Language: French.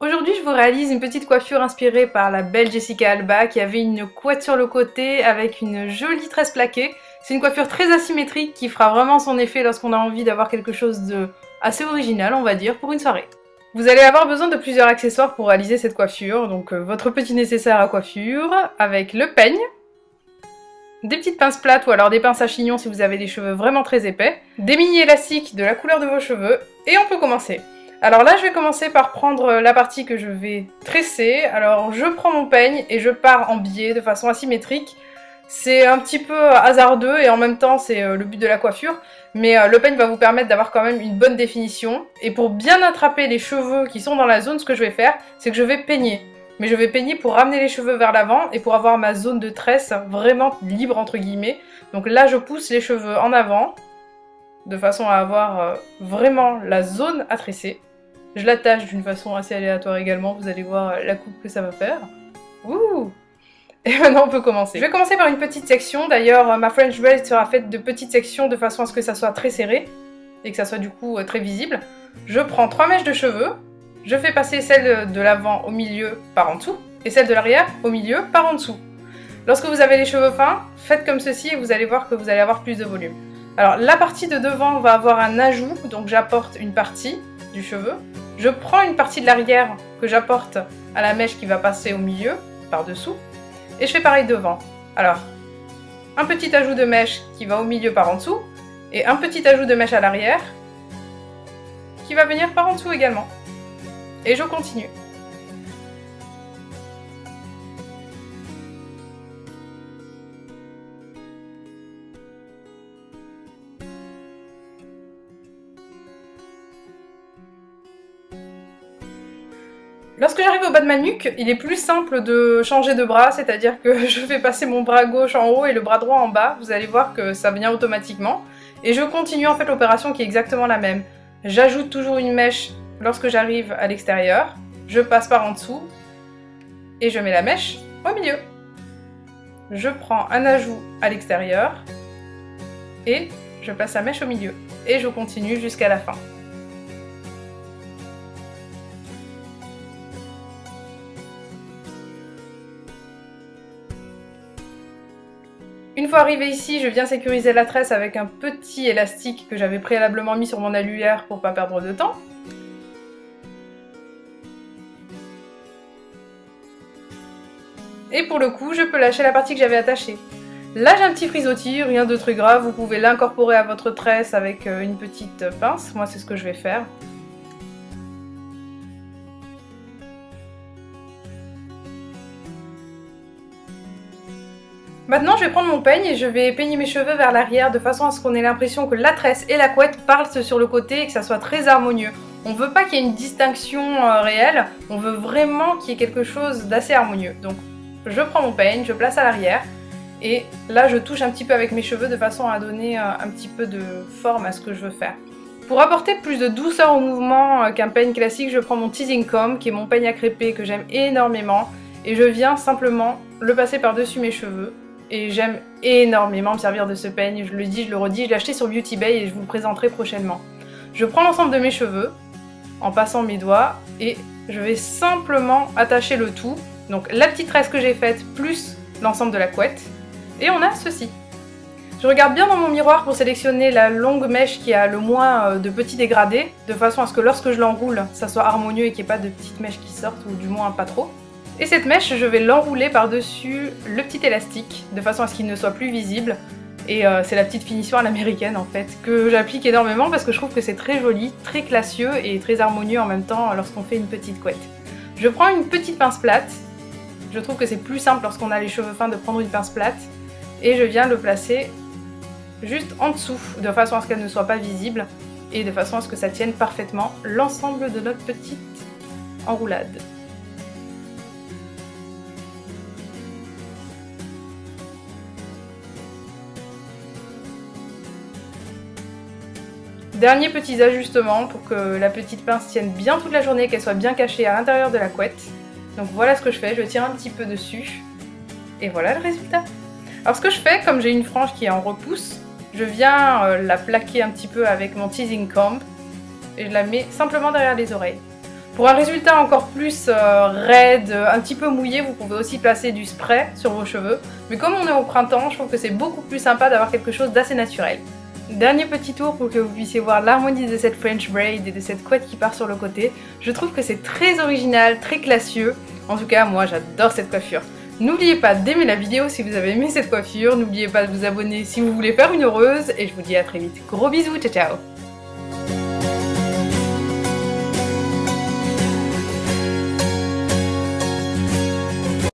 Aujourd'hui, je vous réalise une petite coiffure inspirée par la belle Jessica Alba qui avait une couette sur le côté avec une jolie tresse plaquée. C'est une coiffure très asymétrique qui fera vraiment son effet lorsqu'on a envie d'avoir quelque chose de assez original, on va dire, pour une soirée. Vous allez avoir besoin de plusieurs accessoires pour réaliser cette coiffure, donc votre petit nécessaire à coiffure, avec le peigne, des petites pinces plates ou alors des pinces à chignon si vous avez des cheveux vraiment très épais, des mini élastiques de la couleur de vos cheveux, et on peut commencer. Alors là, je vais commencer par prendre la partie que je vais tresser. Alors je prends mon peigne et je pars en biais de façon asymétrique. C'est un petit peu hasardeux et en même temps c'est le but de la coiffure, mais le peigne va vous permettre d'avoir quand même une bonne définition. Et pour bien attraper les cheveux qui sont dans la zone, ce que je vais faire, c'est que je vais peigner. Mais je vais peigner pour ramener les cheveux vers l'avant et pour avoir ma zone de tresse vraiment libre entre guillemets. Donc là je pousse les cheveux en avant, de façon à avoir vraiment la zone à tresser. Je l'attache d'une façon assez aléatoire également, vous allez voir la coupe que ça va faire. Ouh! Et maintenant on peut commencer. Je vais commencer par une petite section, d'ailleurs ma French braid sera faite de petites sections de façon à ce que ça soit très serré et que ça soit du coup très visible. Je prends 3 mèches de cheveux, je fais passer celle de l'avant au milieu par en dessous et celle de l'arrière au milieu par en dessous. Lorsque vous avez les cheveux fins, faites comme ceci et vous allez voir que vous allez avoir plus de volume. Alors la partie de devant va avoir un ajout, donc j'apporte une partie du cheveu. Je prends une partie de l'arrière que j'apporte à la mèche qui va passer au milieu, par-dessous, et je fais pareil devant. Alors, un petit ajout de mèche qui va au milieu par en dessous, et un petit ajout de mèche à l'arrière, qui va venir par en dessous également. Et je continue. Lorsque j'arrive au bas de ma nuque, il est plus simple de changer de bras, c'est-à-dire que je fais passer mon bras gauche en haut et le bras droit en bas. Vous allez voir que ça vient automatiquement. Et je continue en fait l'opération qui est exactement la même. J'ajoute toujours une mèche lorsque j'arrive à l'extérieur. Je passe par en dessous et je mets la mèche au milieu. Je prends un ajout à l'extérieur et je place la mèche au milieu. Et je continue jusqu'à la fin. Une fois arrivé ici, je viens sécuriser la tresse avec un petit élastique que j'avais préalablement mis sur mon annulaire pour pas perdre de temps. Et pour le coup, je peux lâcher la partie que j'avais attachée. Là, j'ai un petit frisottis, rien de très grave, vous pouvez l'incorporer à votre tresse avec une petite pince. Moi, c'est ce que je vais faire. Maintenant, je vais prendre mon peigne et je vais peigner mes cheveux vers l'arrière de façon à ce qu'on ait l'impression que la tresse et la couette passent sur le côté et que ça soit très harmonieux. On ne veut pas qu'il y ait une distinction réelle, on veut vraiment qu'il y ait quelque chose d'assez harmonieux. Donc, je prends mon peigne, je place à l'arrière et là, je touche un petit peu avec mes cheveux de façon à donner un petit peu de forme à ce que je veux faire. Pour apporter plus de douceur au mouvement qu'un peigne classique, je prends mon teasing comb, qui est mon peigne à crêper que j'aime énormément, et je viens simplement le passer par-dessus mes cheveux. Et j'aime énormément me servir de ce peigne, je le dis, je le redis, je l'ai acheté sur Beauty Bay et je vous le présenterai prochainement. Je prends l'ensemble de mes cheveux en passant mes doigts et je vais simplement attacher le tout. Donc la petite tresse que j'ai faite plus l'ensemble de la couette. Et on a ceci. Je regarde bien dans mon miroir pour sélectionner la longue mèche qui a le moins de petits dégradés, de façon à ce que lorsque je l'enroule, ça soit harmonieux et qu'il n'y ait pas de petites mèches qui sortent, ou du moins pas trop. Et cette mèche, je vais l'enrouler par-dessus le petit élastique, de façon à ce qu'il ne soit plus visible. Et c'est la petite finition à l'américaine en fait, que j'applique énormément parce que je trouve que c'est très joli, très classieux et très harmonieux en même temps lorsqu'on fait une petite couette. Je prends une petite pince plate, je trouve que c'est plus simple lorsqu'on a les cheveux fins de prendre une pince plate, et je viens le placer juste en dessous, de façon à ce qu'elle ne soit pas visible, et de façon à ce que ça tienne parfaitement l'ensemble de notre petite enroulade. Dernier petit ajustement pour que la petite pince tienne bien toute la journée, qu'elle soit bien cachée à l'intérieur de la couette. Donc voilà ce que je fais, je tire un petit peu dessus et voilà le résultat. Alors ce que je fais, comme j'ai une frange qui est en repousse, je viens la plaquer un petit peu avec mon teasing comb et je la mets simplement derrière les oreilles. Pour un résultat encore plus raide, un petit peu mouillé, vous pouvez aussi placer du spray sur vos cheveux. Mais comme on est au printemps, je trouve que c'est beaucoup plus sympa d'avoir quelque chose d'assez naturel. Dernier petit tour pour que vous puissiez voir l'harmonie de cette French braid et de cette couette qui part sur le côté. Je trouve que c'est très original, très classieux. En tout cas, moi j'adore cette coiffure. N'oubliez pas d'aimer la vidéo si vous avez aimé cette coiffure. N'oubliez pas de vous abonner si vous voulez faire une heureuse. Et je vous dis à très vite. Gros bisous, ciao ciao!